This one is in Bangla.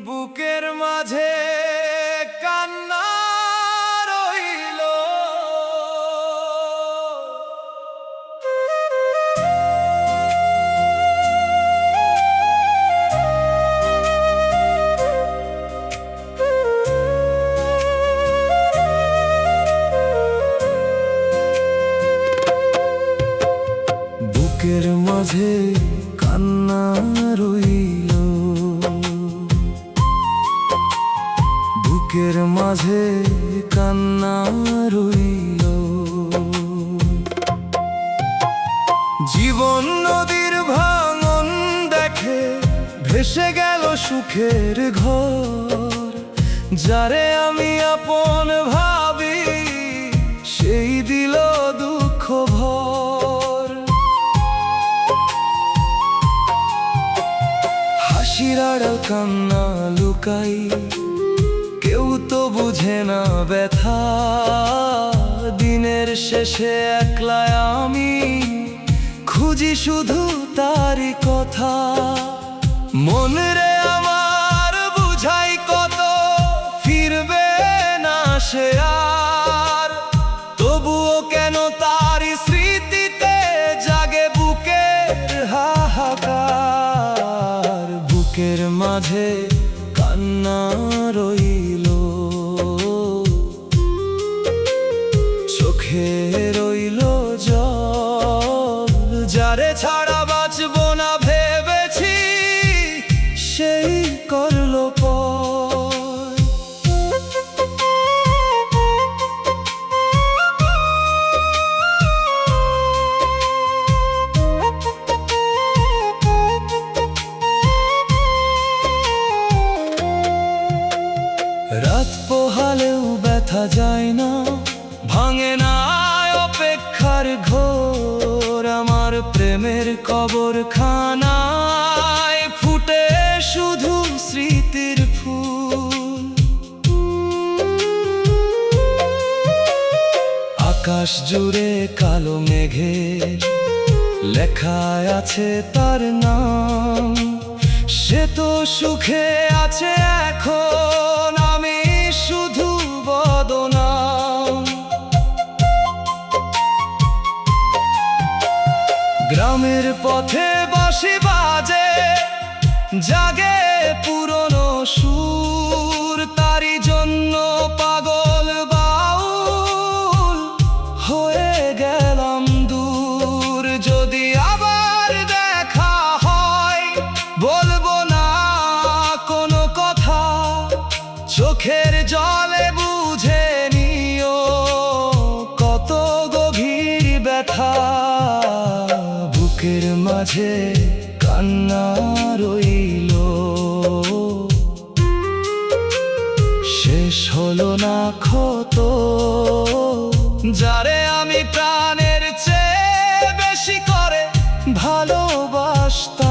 বুকের মাঝে কান্না রইল, বুকের মাঝে কান্না রইল, বুকের মাঝে কান্না রইল। জীবন নদীর ভাঙন দেখে ভেসে গেল সুখের ঘর, যারে আমি আপন ভাবি সেই দিল দুঃখ ভর। হাসির আড়াল কান্না লুকাই, কেউ তো বুঝে না ব্যথা। দিনের শেষে একলা আমি খুঁজি শুধু তারই কথা। মন রে আমার বুঝাই কত ফিরবে না সে আর, তবুও কেন তারই স্মৃতিতে জাগে বুকের হাহাকার। বুকের মাঝে কান্না রইল, চোখে রইল জল, যারে ছাড়া বাঁচবো না ভেবেছি সেই করলো পর। রাত পোহালেও ব্যথা যায় না, ভাঙে না অপেক্ষার ঘোর। আমার প্রেমের কবরখানায় ফুটে শুধু স্মৃতির ফুল। আকাশ জুড়ে কালো মেঘের লেখা আছে তার নাম, সে তো সুখে আছে এখন, আমি শুধু বদনাম। গ্রামের পথে বাঁশি বাজে, জাগে পুরনো সুর, তারি জন্য পাগল বাউল হয়ে গেলাম দূর। যদি আবার দেখা হয় বলবো না কোনো কথা, চোখের জলে বুঝে নিও কত গভীর ব্যথা। বুকের মাঝে কান্না রইল, শেষ হলো না ক্ষত, যারে আমি প্রাণের চেয়ে বেশি করে ভালোবাসতাম।